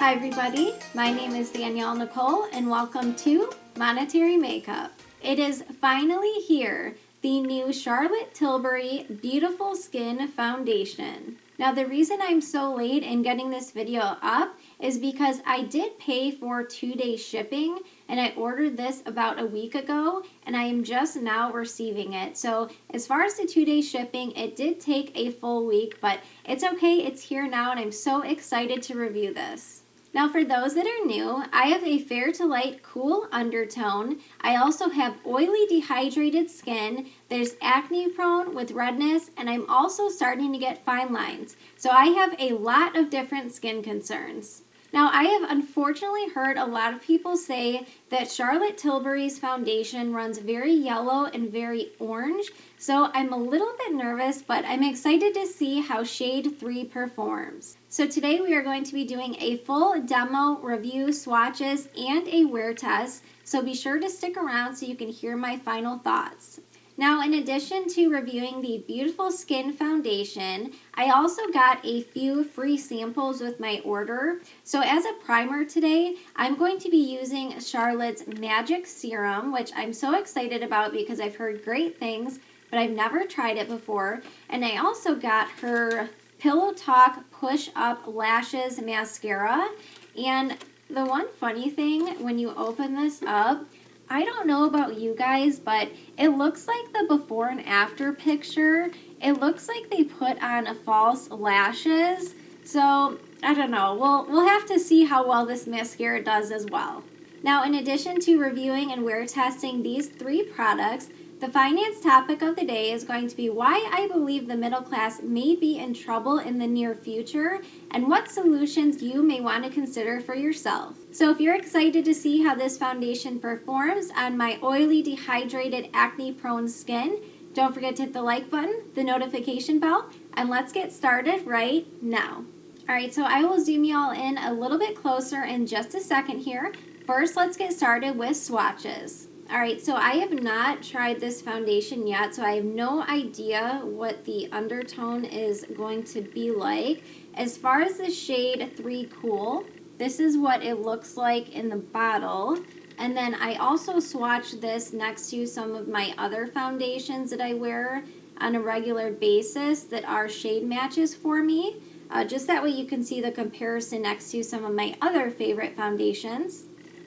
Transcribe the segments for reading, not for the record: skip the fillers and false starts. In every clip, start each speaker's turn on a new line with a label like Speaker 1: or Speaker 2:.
Speaker 1: Hi everybody, my name is Danielle Nicole and welcome to Monetary Makeup. It is finally here, the new Charlotte Tilbury Beautiful Skin Foundation. Now the reason I'm so late in getting this video up is because I did pay for 2-day shipping and I ordered this about a week ago and I am just now receiving it. So as far as the 2-day shipping, it did take a full week, but it's okay, it's here now and I'm so excited to review this. Now for those that are new, I have a fair to light cool undertone. I also have oily dehydrated skin. There's acne prone with redness, and I'm also starting to get fine lines. So I have a lot of different skin concerns. Now I have unfortunately heard a lot of people say that Charlotte Tilbury's foundation runs very yellow and very orange. So I'm a little bit nervous, but I'm excited to see how shade 3 performs. So today we are going to be doing a full demo, review, swatches, and a wear test. So be sure to stick around so you can hear my final thoughts. Now, in addition to reviewing the Beautiful Skin Foundation, I also got a few free samples with my order. So as a primer today, I'm going to be using Charlotte's Magic Serum, which I'm so excited about because I've heard great things, but I've never tried it before. And I also got her Pillow Talk Push Up Lashes Mascara. And the one funny thing, when you open this up, I don't know about you guys, but it looks like the before and after picture. It looks like they put on false lashes. So, I don't know. We'll have to see how well this mascara does as well. Now, in addition to reviewing and wear testing these 3 products, the finance topic of the day is going to be why I believe the middle class may be in trouble in the near future and what solutions you may want to consider for yourself. So if you're excited to see how this foundation performs on my oily, dehydrated, acne-prone skin, don't forget to hit the like button, the notification bell, and let's get started right now. Alright, so I will zoom you all in a little bit closer in just a second here. First, let's get started with swatches. Alright, so I have not tried this foundation yet, so I have no idea what the undertone is going to be like. As far as the shade 3 Cool, this is what it looks like in the bottle. And then I also swatched this next to some of my other foundations that I wear on a regular basis that are shade matches for me. Just that way you can see the comparison next to some of my other favorite foundations.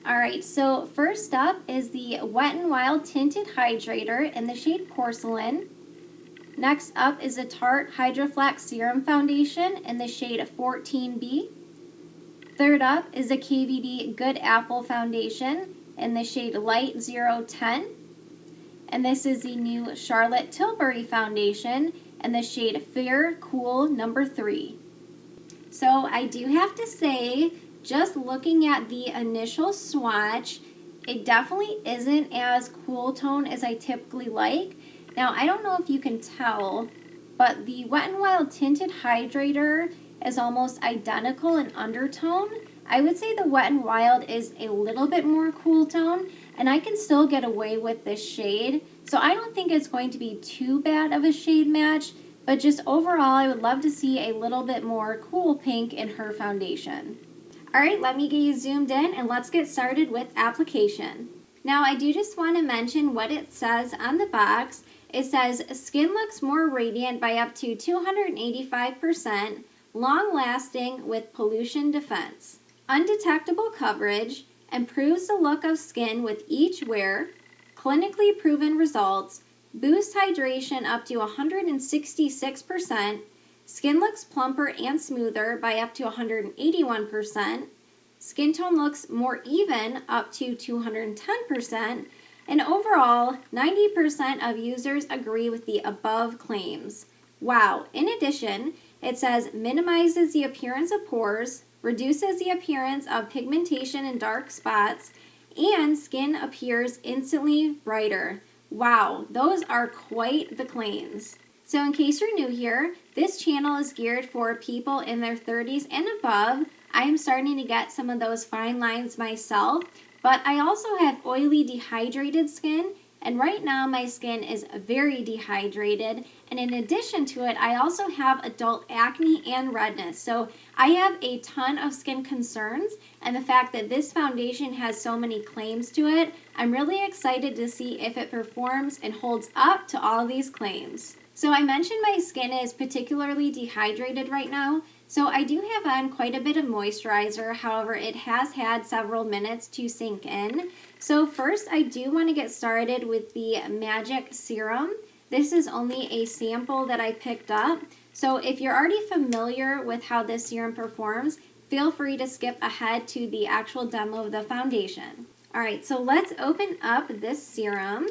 Speaker 1: Alright, so first up is the Wet n Wild Tinted Hydrator in the shade Porcelain. Next up is the Tarte Hydro Flax Serum Foundation in the shade 14B. Third up is the KVD Good Apple Foundation in the shade Light 010. And this is the new Charlotte Tilbury Foundation in the shade Fair Cool number 3. So I do have to say, just looking at the initial swatch, it definitely isn't as cool tone as I typically like. Now, I don't know if you can tell, but the Wet n Wild Tinted Hydrator is almost identical in undertone. I would say the Wet n Wild is a little bit more cool tone, and I can still get away with this shade. So I don't think it's going to be too bad of a shade match, but just overall, I would love to see a little bit more cool pink in her foundation. Alright, let me get you zoomed in and let's get started with application. Now I do just want to mention what it says on the box. It says skin looks more radiant by up to 285%, long lasting with pollution defense. Undetectable coverage, improves the look of skin with each wear, clinically proven results, boosts hydration up to 166%, skin looks plumper and smoother by up to 181%. Skin tone looks more even up to 210%. And overall, 90% of users agree with the above claims. Wow. In addition, it says minimizes the appearance of pores, reduces the appearance of pigmentation and dark spots, and skin appears instantly brighter. Wow, those are quite the claims. So in case you're new here, this channel is geared for people in their 30s and above. I am starting to get some of those fine lines myself, but I also have oily dehydrated skin, and right now my skin is very dehydrated, And in addition to it, I also have adult acne and redness. So I have a ton of skin concerns, and the fact that this foundation has so many claims to it, I'm really excited to see if it performs and holds up to all these claims. So I mentioned my skin is particularly dehydrated right now. So I do have on quite a bit of moisturizer, however, it has had several minutes to sink in. So first, I do want to get started with the Magic Serum. This is only a sample that I picked up. So if you're already familiar with how this serum performs, feel free to skip ahead to the actual demo of the foundation. All right, so let's open up this serum.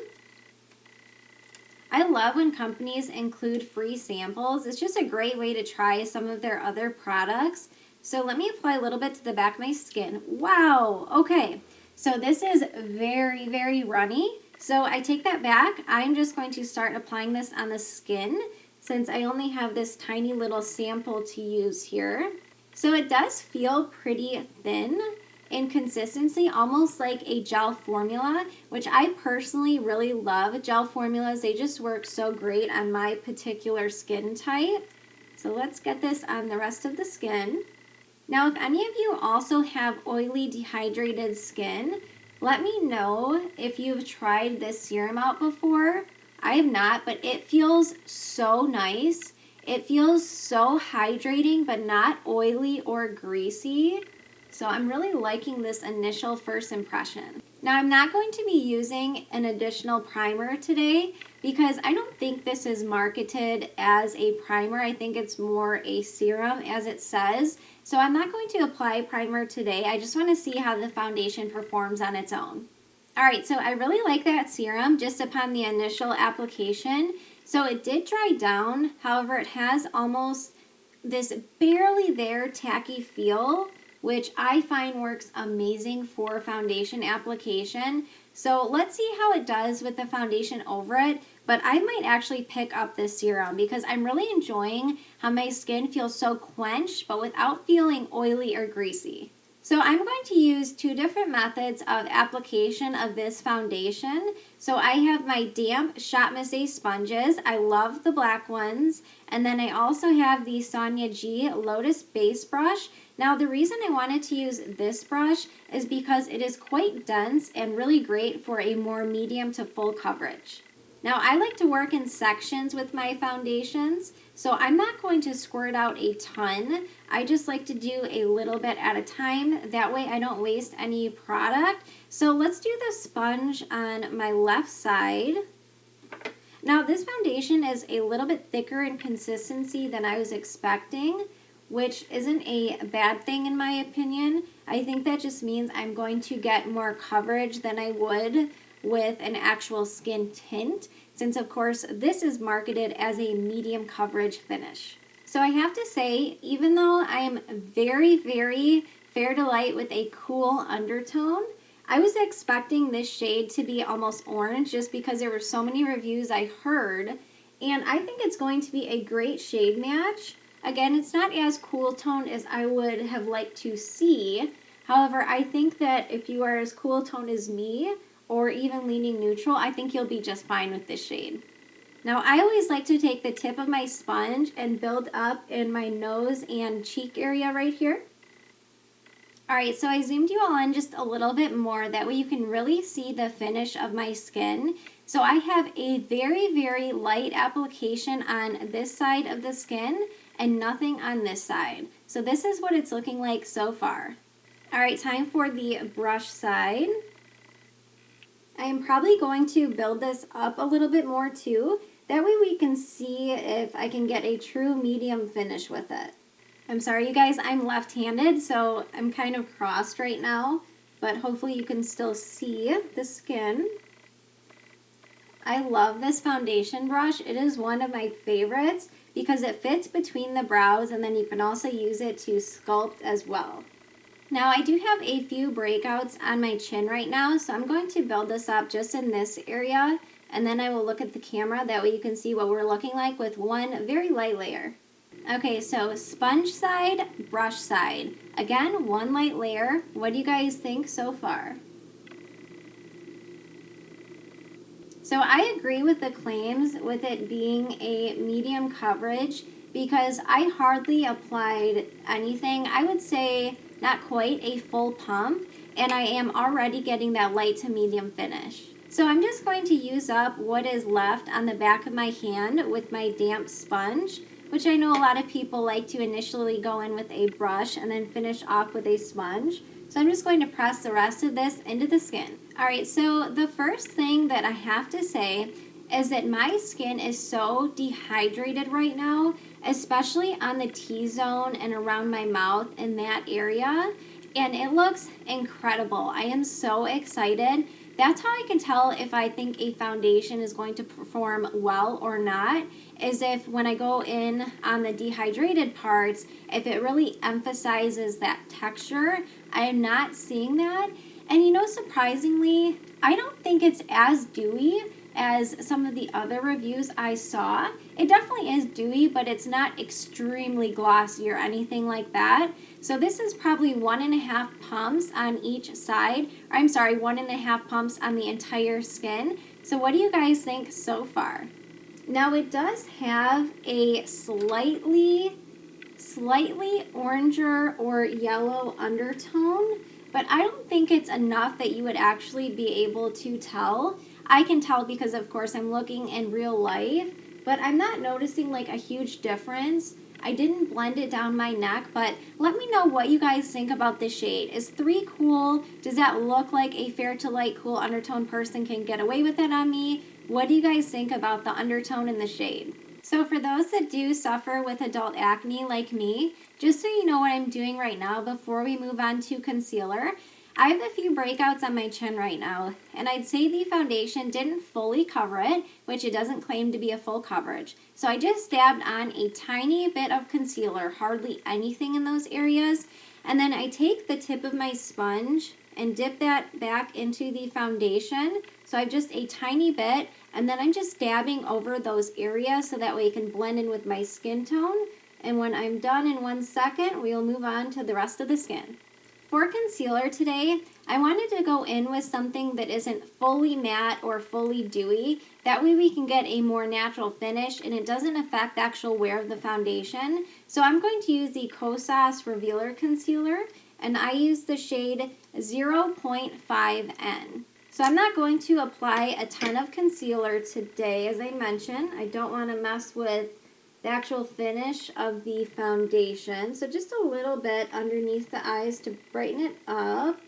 Speaker 1: I love when companies include free samples. It's just a great way to try some of their other products. So let me apply a little bit to the back of my skin. Wow, okay. So this is very, very runny. So I take that back. I'm just going to start applying this on the skin since I only have this tiny little sample to use here. So it does feel pretty thin in consistency, almost like a gel formula, which I personally really love. Gel formulas, they just work so great on my particular skin type. So let's get this on the rest of the skin. Now, if any of you also have oily, dehydrated skin, let me know if you've tried this serum out before. I have not, but it feels so nice. It feels so hydrating, but not oily or greasy. So I'm really liking this initial first impression. Now, I'm not going to be using an additional primer today because I don't think this is marketed as a primer. I think it's more a serum, as it says. So I'm not going to apply primer today. I just want to see how the foundation performs on its own. All right, so I really like that serum just upon the initial application. So it did dry down. However, it has almost this barely there tacky feel, which I find works amazing for foundation application. So let's see how it does with the foundation over it, but I might actually pick up this serum because I'm really enjoying how my skin feels so quenched, but without feeling oily or greasy. So I'm going to use two different methods of application of this foundation. So I have my damp Shot Missy sponges. I love the black ones. And then I also have the Sonia G Lotus Base Brush. Now the reason I wanted to use this brush is because it is quite dense and really great for a more medium to full coverage. Now I like to work in sections with my foundations, so I'm not going to squirt out a ton. I just like to do a little bit at a time. That way I don't waste any product. So let's do the sponge on my left side. Now this foundation is a little bit thicker in consistency than I was expecting, which isn't a bad thing in my opinion. I think that just means I'm going to get more coverage than I would with an actual skin tint, since of course this is marketed as a medium coverage finish. So I have to say, even though I am very, very fair to light with a cool undertone, I was expecting this shade to be almost orange just because there were so many reviews I heard, and I think it's going to be a great shade match. Again, it's not as cool toned as I would have liked to see. However, I think that if you are as cool toned as me, or even leaning neutral, I think you'll be just fine with this shade. Now, I always like to take the tip of my sponge and build up in my nose and cheek area right here. All right, so I zoomed you all in just a little bit more. That way you can really see the finish of my skin. So I have a very, very light application on this side of the skin and nothing on this side. So this is what it's looking like so far. All right, time for the brush side. I am probably going to build this up a little bit more too. That way we can see if I can get a true medium finish with it. I'm sorry you guys, I'm left-handed, so I'm kind of crossed right now, but hopefully you can still see the skin. I love this foundation brush. It is one of my favorites because it fits between the brows, and then you can also use it to sculpt as well. Now I do have a few breakouts on my chin right now, so I'm going to build this up just in this area, and then I will look at the camera. That way you can see what we're looking like with one very light layer. Okay, so sponge side, brush side. Again, one light layer. What do you guys think so far? So I agree with the claims with it being a medium coverage because I hardly applied anything. I would say not quite a full pump, and I am already getting that light to medium finish. So I'm just going to use up what is left on the back of my hand with my damp sponge, which I know a lot of people like to initially go in with a brush and then finish off with a sponge. So I'm just going to press the rest of this into the skin. Alright, so the first thing that I have to say is that my skin is so dehydrated right now, especially on the T-zone and around my mouth in that area, and it looks incredible. I am so excited. That's how I can tell if I think a foundation is going to perform well or not, is if when I go in on the dehydrated parts, if it really emphasizes that texture. I am not seeing that. And you know, surprisingly, I don't think it's as dewy as some of the other reviews I saw. It definitely is dewy, but it's not extremely glossy or anything like that. So this is probably 1.5 pumps on each side. Or I'm sorry, 1.5 pumps on the entire skin. So what do you guys think so far? Now it does have a slightly oranger or yellow undertone, but I don't think it's enough that you would actually be able to tell. I can tell because of course I'm looking in real life, but I'm not noticing like a huge difference. I didn't blend it down my neck, but let me know what you guys think about this shade. Is 3 cool? Does that look like a fair to light cool undertone person can get away with it on me? What do you guys think about the undertone in the shade? So for those that do suffer with adult acne like me, just so you know what I'm doing right now before we move on to concealer, I have a few breakouts on my chin right now, and I'd say the foundation didn't fully cover it, which it doesn't claim to be a full coverage. So I just dabbed on a tiny bit of concealer, hardly anything in those areas, and then I take the tip of my sponge and dip that back into the foundation. So I have just a tiny bit, and then I'm just dabbing over those areas so that way it can blend in with my skin tone. And when I'm done in 1 second, we'll move on to the rest of the skin. For concealer today, I wanted to go in with something that isn't fully matte or fully dewy. That way we can get a more natural finish and it doesn't affect the actual wear of the foundation. So I'm going to use the Kosas Revealer Concealer, and I use the shade 0.5N. So I'm not going to apply a ton of concealer today, as I mentioned. I don't want to mess with the actual finish of the foundation. So just a little bit underneath the eyes to brighten it up.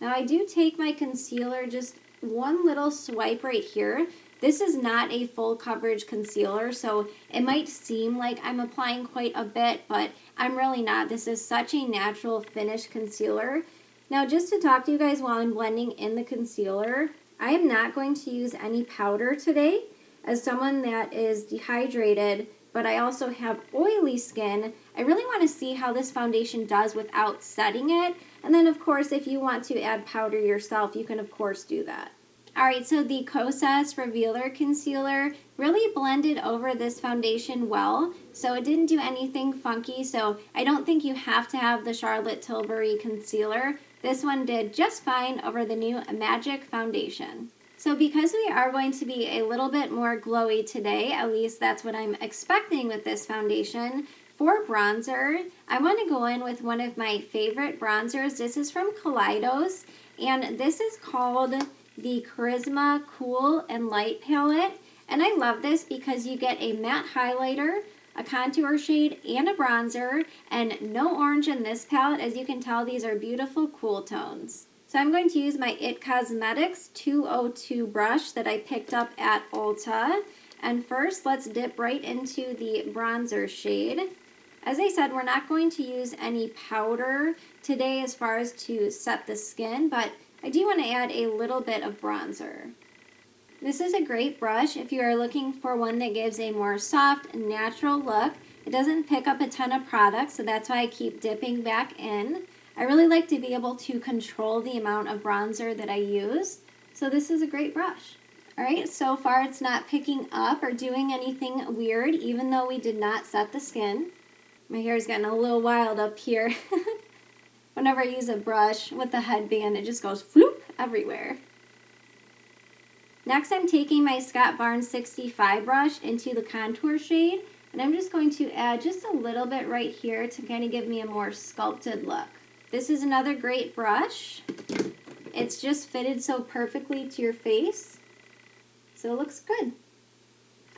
Speaker 1: Now I do take my concealer, just one little swipe right here. This is not a full coverage concealer, so it might seem like I'm applying quite a bit, but I'm really not. This is such a natural finish concealer. Now just to talk to you guys while I'm blending in the concealer, I am not going to use any powder today. As someone that is dehydrated, but I also have oily skin, I really want to see how this foundation does without setting it. And then of course, if you want to add powder yourself, you can of course do that. Alright, so the Kosas Revealer Concealer really blended over this foundation well, so it didn't do anything funky, so I don't think you have to have the Charlotte Tilbury Concealer. This one did just fine over the new Magic Foundation. So because we are going to be a little bit more glowy today, at least that's what I'm expecting with this foundation, for bronzer, I want to go in with one of my favorite bronzers. This is from Kaleidos, and this is called the Charisma Cool and Light Palette. And I love this because you get a matte highlighter, a contour shade, and a bronzer, and no orange in this palette. As you can tell, these are beautiful cool tones. So I'm going to use my IT Cosmetics 202 brush that I picked up at Ulta. And first, let's dip right into the bronzer shade. As I said, we're not going to use any powder today as far as to set the skin, but I do want to add a little bit of bronzer. This is a great brush if you are looking for one that gives a more soft, natural look. It doesn't pick up a ton of product, so that's why I keep dipping back in. I really like to be able to control the amount of bronzer that I use, so this is a great brush. Alright, so far it's not picking up or doing anything weird, even though we did not set the skin. My hair is getting a little wild up here. Whenever I use a brush with the headband, it just goes floop everywhere. Next, I'm taking my Scott Barnes 65 brush into the contour shade, and I'm just going to add just a little bit right here to kind of give me a more sculpted look. This is another great brush. It's just fitted so perfectly to your face, so it looks good.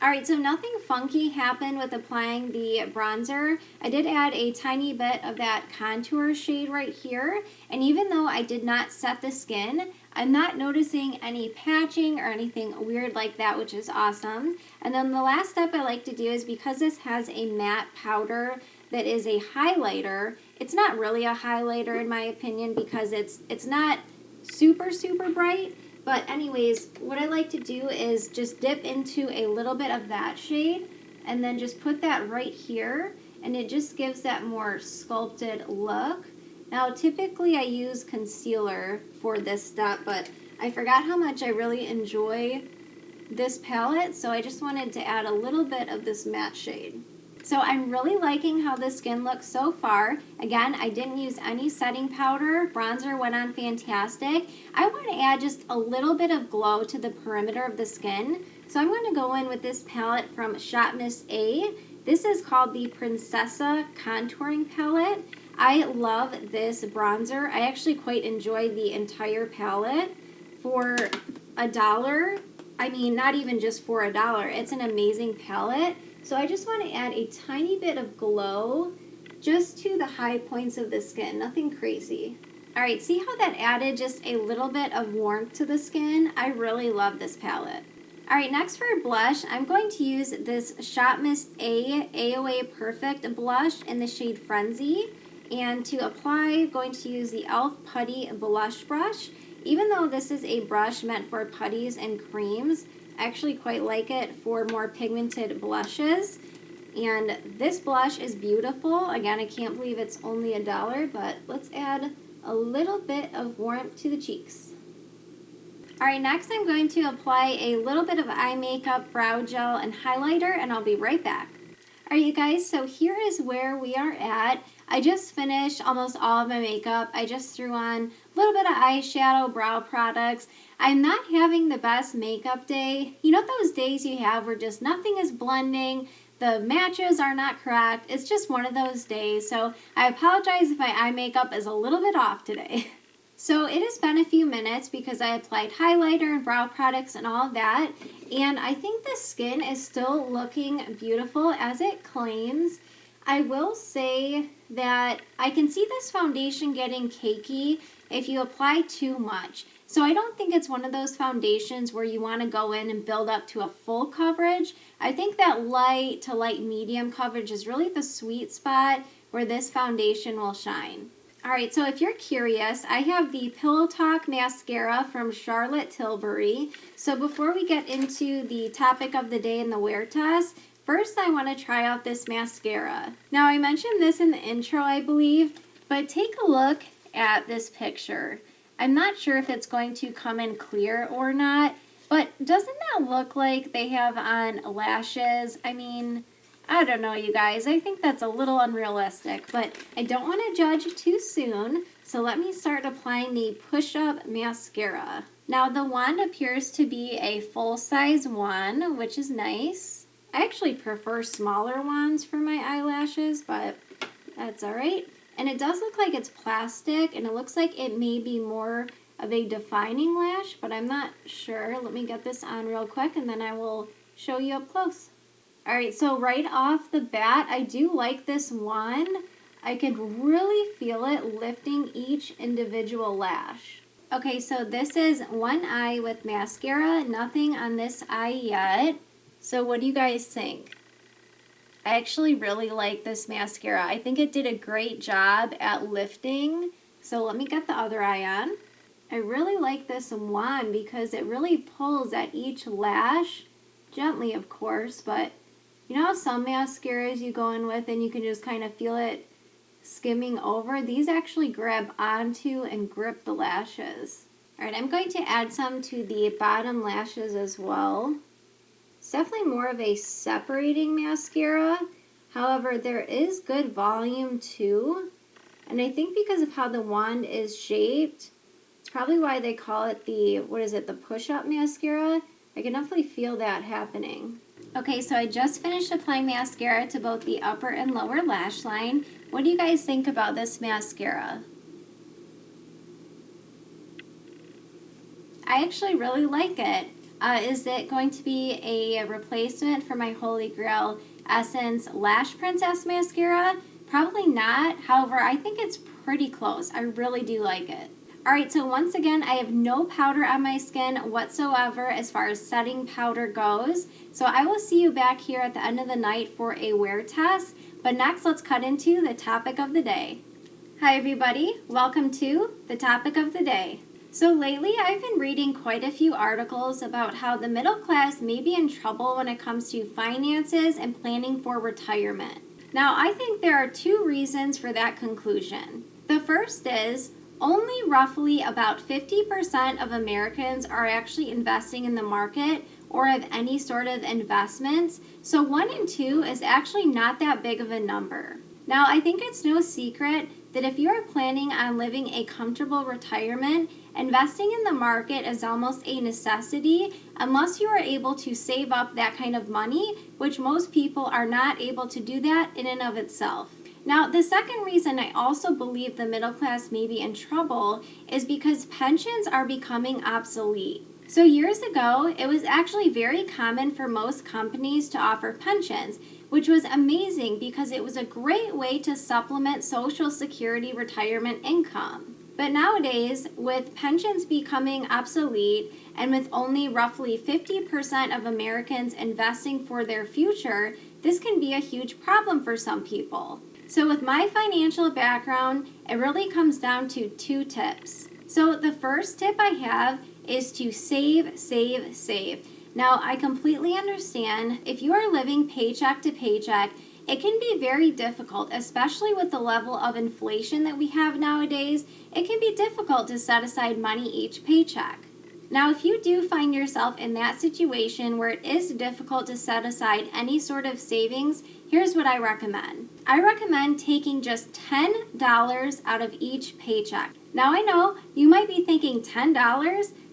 Speaker 1: Alright, so nothing funky happened with applying the bronzer. I did add a tiny bit of that contour shade right here, and even though I did not set the skin, I'm not noticing any patching or anything weird like that, which is awesome. And then the last step I like to do is, because this has a matte powder that is a highlighter, it's not really a highlighter in my opinion because it's not super bright. But anyways, what I like to do is just dip into a little bit of that shade and then just put that right here, and it just gives that more sculpted look. Now typically I use concealer for this step, but I forgot how much I really enjoy this palette, so I just wanted to add a little bit of this matte shade. So I'm really liking how the skin looks so far. Again, I didn't use any setting powder. Bronzer went on fantastic. I want to add just a little bit of glow to the perimeter of the skin. So I'm going to go in with this palette from Shop Miss A. This is called the Princessa Contouring Palette. I love this bronzer. I actually quite enjoy the entire palette. For $1, I mean, not even just for $1, it's an amazing palette. So I just want to add a tiny bit of glow just to the high points of the skin, nothing crazy. Alright, see how that added just a little bit of warmth to the skin? I really love this palette. Alright, next for blush, I'm going to use this Shop Miss A AOA Perfect blush in the shade Frenzy. And to apply, I'm going to use the e.l.f. Putty Blush Brush. Even though this is a brush meant for putties and creams, I actually quite like it for more pigmented blushes. And this blush is beautiful. Again, I can't believe it's only $1, but let's add a little bit of warmth to the cheeks. Alright, next I'm going to apply a little bit of eye makeup, brow gel, and highlighter, and I'll be right back. Alright you guys, so here is where we are at. I just finished almost all of my makeup. I just threw on a little bit of eyeshadow, brow products. I'm not having the best makeup day. You know those days you have where just nothing is blending, the matches are not correct. It's just one of those days. So I apologize if my eye makeup is a little bit off today. So it has been a few minutes because I applied highlighter and brow products and all of that. And I think the skin is still looking beautiful as it claims. I will say that I can see this foundation getting cakey if you apply too much. So I don't think it's one of those foundations where you want to go in and build up to a full coverage. I think that light to light medium coverage is really the sweet spot where this foundation will shine. Alright, so if you're curious, I have the Pillow Talk Mascara from Charlotte Tilbury. So before we get into the topic of the day and the wear test, first I want to try out this mascara. Now I mentioned this in the intro, I believe, but take a look at this picture. I'm not sure if it's going to come in clear or not, but doesn't that look like they have on lashes? I mean, I don't know, you guys. I think that's a little unrealistic, but I don't want to judge too soon, so let me start applying the Push-Up Mascara. Now, the wand appears to be a full-size wand, which is nice. I actually prefer smaller wands for my eyelashes, but that's alright. And it does look like it's plastic, and it looks like it may be more of a defining lash, but I'm not sure. Let me get this on real quick, and then I will show you up close. Alright, so right off the bat, I do like this wand. I could really feel it lifting each individual lash. Okay, so this is one eye with mascara, nothing on this eye yet. So what do you guys think? I actually really like this mascara. I think it did a great job at lifting. So let me get the other eye on. I really like this wand because it really pulls at each lash, gently of course, but you know how some mascaras you go in with and you can just kind of feel it skimming over? These actually grab onto and grip the lashes. Alright, I'm going to add some to the bottom lashes as well. It's definitely more of a separating mascara. However, there is good volume too. And I think because of how the wand is shaped, it's probably why they call it the, the push-up mascara. I can definitely feel that happening. Okay, so I just finished applying mascara to both the upper and lower lash line. What do you guys think about this mascara? I actually really like it. Is it going to be a replacement for my Holy Grail Essence Lash Princess mascara? Probably not. However, I think it's pretty close. I really do like it. Alright, so once again, I have no powder on my skin whatsoever as far as setting powder goes. So I will see you back here at the end of the night for a wear test. But next, let's cut into the topic of the day. Hi everybody, welcome to the topic of the day. So lately, I've been reading quite a few articles about how the middle class may be in trouble when it comes to finances and planning for retirement. Now, I think there are two reasons for that conclusion. The first is, only roughly about 50% of Americans are actually investing in the market or have any sort of investments, so 1 in 2 is actually not that big of a number. Now, I think it's no secret that if you are planning on living a comfortable retirement, investing in the market is almost a necessity unless you are able to save up that kind of money, which most people are not able to do that in and of itself. Now, the second reason I also believe the middle class may be in trouble is because pensions are becoming obsolete. So years ago, it was actually very common for most companies to offer pensions, which was amazing because it was a great way to supplement Social Security retirement income. But nowadays, with pensions becoming obsolete and with only roughly 50% of Americans investing for their future, this can be a huge problem for some people. So with my financial background, it really comes down to 2 tips. So the first tip I have is to save, save, save. Now, I completely understand if you are living paycheck to paycheck, it can be very difficult, especially with the level of inflation that we have nowadays. It can be difficult to set aside money each paycheck. Now, if you do find yourself in that situation where it is difficult to set aside any sort of savings, here's what I recommend. I recommend taking just $10 out of each paycheck. Now, I know you might be thinking $10?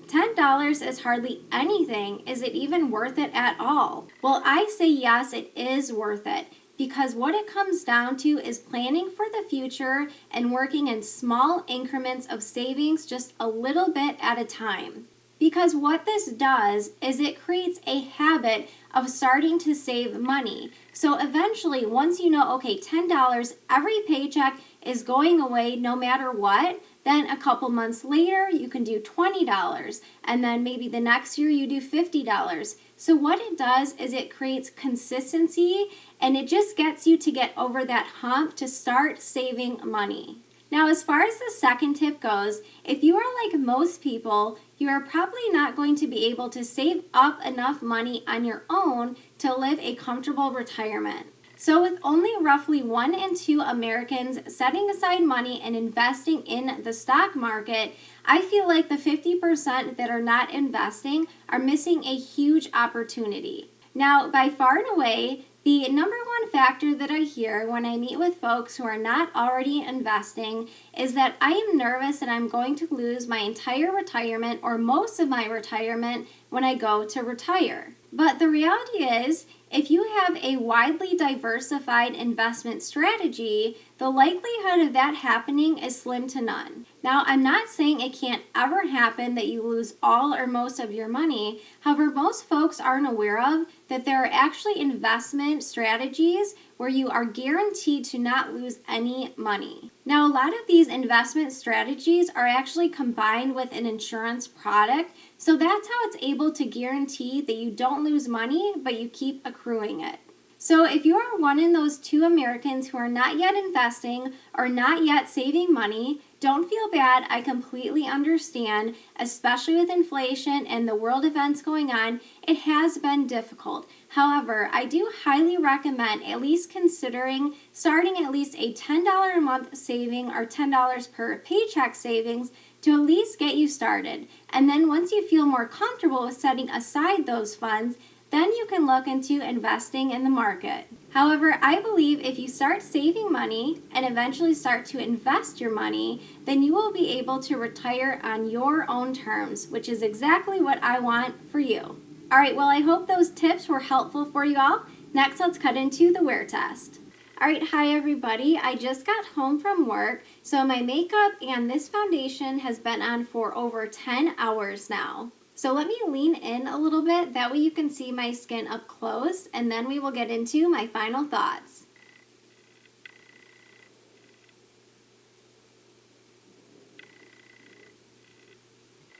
Speaker 1: $10 is hardly anything. Is it even worth it at all? Well, I say yes, it is worth it. Because what it comes down to is planning for the future and working in small increments of savings just a little bit at a time. Because what this does is it creates a habit of starting to save money. So eventually, once you know, okay, $10 every paycheck is going away no matter what, then a couple months later, you can do $20. And then maybe the next year you do $50. So what it does is it creates consistency and it just gets you to get over that hump to start saving money. Now, as far as the second tip goes, if you are like most people, you are probably not going to be able to save up enough money on your own to live a comfortable retirement. So with only roughly 1 in 2 Americans setting aside money and investing in the stock market, I feel like the 50% that are not investing are missing a huge opportunity. Now, by far and away, the number one factor that I hear when I meet with folks who are not already investing is that I am nervous that I'm going to lose my entire retirement or most of my retirement when I go to retire. But the reality is, if you have a widely diversified investment strategy, the likelihood of that happening is slim to none. Now, I'm not saying it can't ever happen that you lose all or most of your money. However, most folks aren't aware of that there are actually investment strategies where you are guaranteed to not lose any money. Now, a lot of these investment strategies are actually combined with an insurance product, so that's how it's able to guarantee that you don't lose money, but you keep accruing it. So if you are one in those 2 Americans who are not yet investing or not yet saving money, don't feel bad. I completely understand, especially with inflation and the world events going on, it has been difficult. However, I do highly recommend at least considering starting at least a $10 a month saving or $10 per paycheck savings to at least get you started. And then once you feel more comfortable with setting aside those funds, then you can look into investing in the market. However, I believe if you start saving money and eventually start to invest your money, then you will be able to retire on your own terms, which is exactly what I want for you. All right, well, I hope those tips were helpful for you all. Next, let's cut into the wear test. All right, hi everybody. I just got home from work, so my makeup and this foundation has been on for over 10 hours now. So let me lean in a little bit, that way you can see my skin up close, and then we will get into my final thoughts.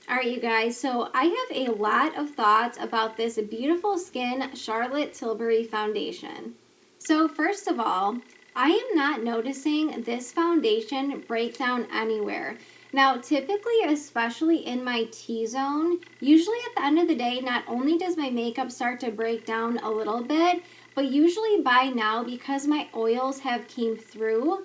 Speaker 1: All right, you guys, so I have a lot of thoughts about this Beautiful Skin Charlotte Tilbury foundation. So first of all, I am not noticing this foundation break down anywhere. Now, typically, especially in my T-zone, usually at the end of the day, not only does my makeup start to break down a little bit, but usually by now, because my oils have came through,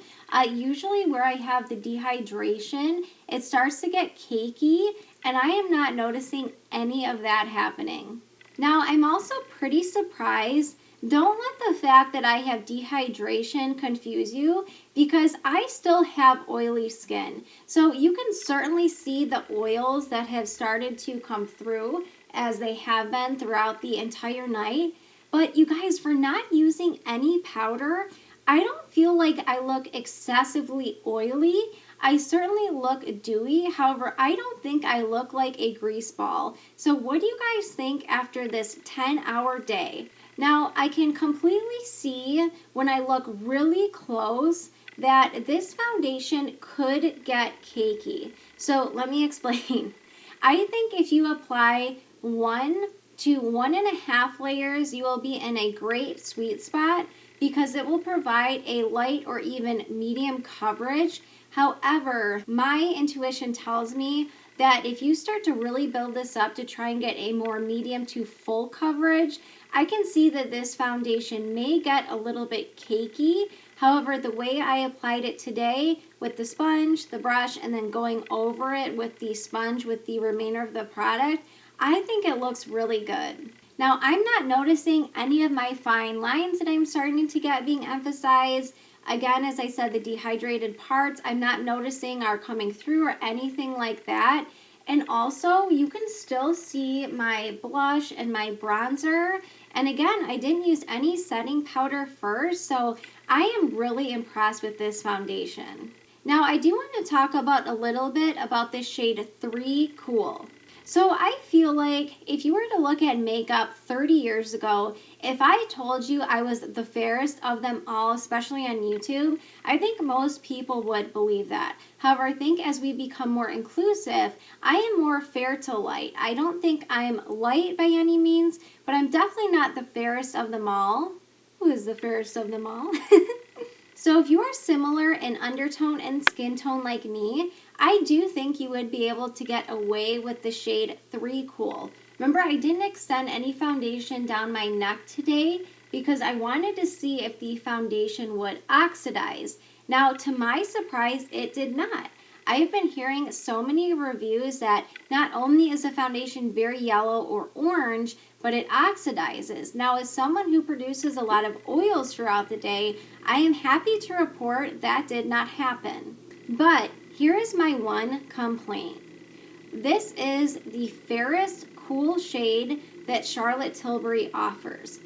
Speaker 1: usually where I have the dehydration, it starts to get cakey, and I am not noticing any of that happening. Now, I'm also pretty surprised. Don't let the fact that I have dehydration confuse you, because I still have oily skin. So you can certainly see the oils that have started to come through, as they have been throughout the entire night. But you guys, for not using any powder, I don't feel like I look excessively oily. I certainly look dewy. However, I don't think I look like a grease ball. So what do you guys think after this 10-hour day? Now, I can completely see when I look really close that this foundation could get cakey. So let me explain. I think if you apply 1 to 1.5 layers, you will be in a great sweet spot because it will provide a light or even medium coverage. However, my intuition tells me that if you start to really build this up to try and get a more medium to full coverage, I can see that this foundation may get a little bit cakey. However, the way I applied it today with the sponge, the brush, and then going over it with the sponge with the remainder of the product, I think it looks really good. Now, I'm not noticing any of my fine lines that I'm starting to get being emphasized. Again, as I said, the dehydrated parts I'm not noticing are coming through or anything like that. And also, you can still see my blush and my bronzer. And again, I didn't use any setting powder first, so I am really impressed with this foundation. Now, I do want to talk about a little bit about this shade 3 Cool. So I feel like if you were to look at makeup 30 years ago, if I told you I was the fairest of them all, especially on YouTube, I think most people would believe that. However, I think as we become more inclusive, I am more fair to light. I don't think I'm light by any means, but I'm definitely not the fairest of them all. Who is the fairest of them all? So if you are similar in undertone and skin tone like me, I do think you would be able to get away with the shade 3 Cool. Remember, I didn't extend any foundation down my neck today because I wanted to see if the foundation would oxidize. Now, to my surprise, it did not. I've been hearing so many reviews that not only is the foundation very yellow or orange, but it oxidizes. Now, as someone who produces a lot of oils throughout the day, I am happy to report that did not happen. But here is my one complaint. This is the fairest cool shade that Charlotte Tilbury offers.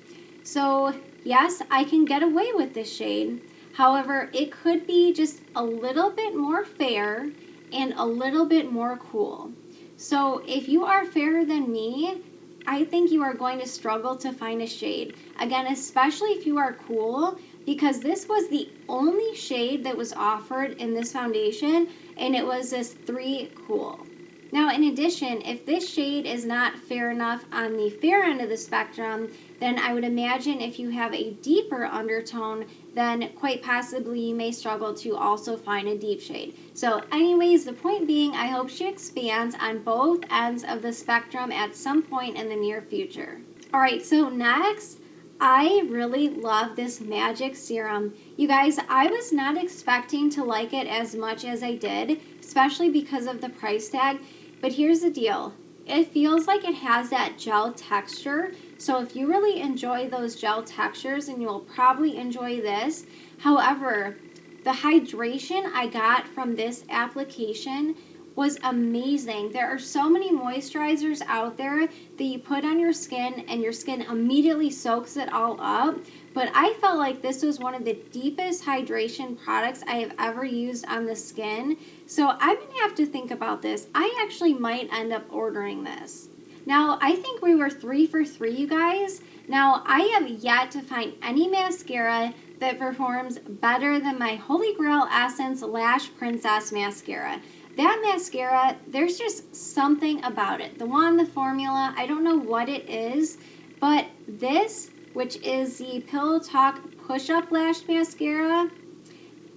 Speaker 1: So yes, I can get away with this shade. However, it could be just a little bit more fair and a little bit more cool. So if you are fairer than me, I think you are going to struggle to find a shade. Again, especially if you are cool, because this was the only shade that was offered in this foundation, and it was this 3 Cool. Now, in addition, if this shade is not fair enough on the fair end of the spectrum, then I would imagine if you have a deeper undertone, then quite possibly you may struggle to also find a deep shade. So anyways, the point being, I hope she expands on both ends of the spectrum at some point in the near future. All right, so next, I really love this Magic Serum. You guys, I was not expecting to like it as much as I did, especially because of the price tag. But here's the deal. It feels like it has that gel texture. So if you really enjoy those gel textures, then you will probably enjoy this. However, the hydration I got from this application was amazing. There are so many moisturizers out there that you put on your skin and your skin immediately soaks it all up. But I felt like this was one of the deepest hydration products I have ever used on the skin. So I'm going to have to think about this. I actually might end up ordering this. Now, I think we were 3 for 3, you guys. Now, I have yet to find any mascara that performs better than my Holy Grail Essence Lash Princess Mascara. That mascara, there's just something about it. The one, the formula, I don't know what it is, but this, which is the Pillow Talk Push-Up Lash Mascara,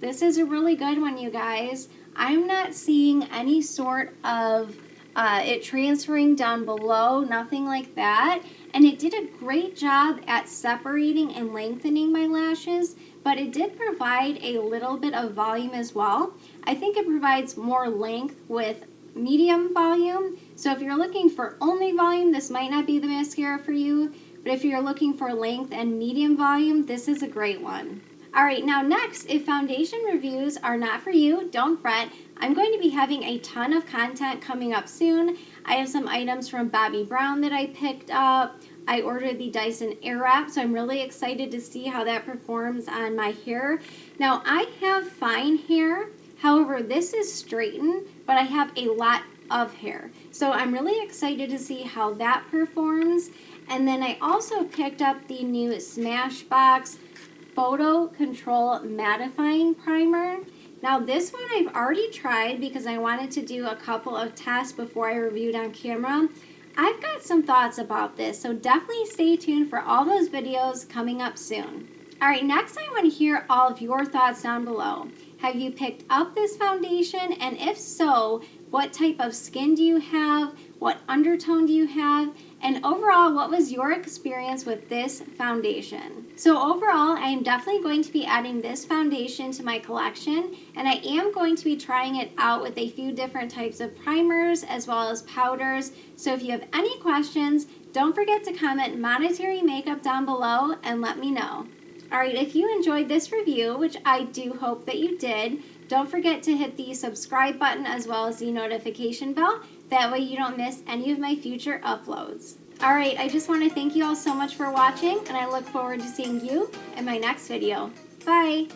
Speaker 1: this is a really good one, you guys. I'm not seeing any sort of it transferring down below, nothing like that. And it did a great job at separating and lengthening my lashes, but it did provide a little bit of volume as well. I think it provides more length with medium volume. So if you're looking for only volume, this might not be the mascara for you. But if you're looking for length and medium volume, this is a great one. Alright, now next, if foundation reviews are not for you, don't fret. I'm going to be having a ton of content coming up soon. I have some items from Bobbi Brown that I picked up. I ordered the Dyson Airwrap, so I'm really excited to see how that performs on my hair. Now, I have fine hair. However, this is straightened, but I have a lot of hair. So I'm really excited to see how that performs. And then I also picked up the new Smashbox Photo Control Mattifying Primer. Now this one I've already tried because I wanted to do a couple of tests before I reviewed on camera. I've got some thoughts about this, so definitely stay tuned for all those videos coming up soon. Alright, next I want to hear all of your thoughts down below. Have you picked up this foundation? And if so, what type of skin do you have? What undertone do you have? And overall, what was your experience with this foundation? So overall, I am definitely going to be adding this foundation to my collection, and I am going to be trying it out with a few different types of primers as well as powders. So if you have any questions, don't forget to comment Monetary Makeup down below and let me know. Alright, if you enjoyed this review, which I do hope that you did, don't forget to hit the subscribe button as well as the notification bell. That way you don't miss any of my future uploads. Alright, I just want to thank you all so much for watching, and I look forward to seeing you in my next video. Bye!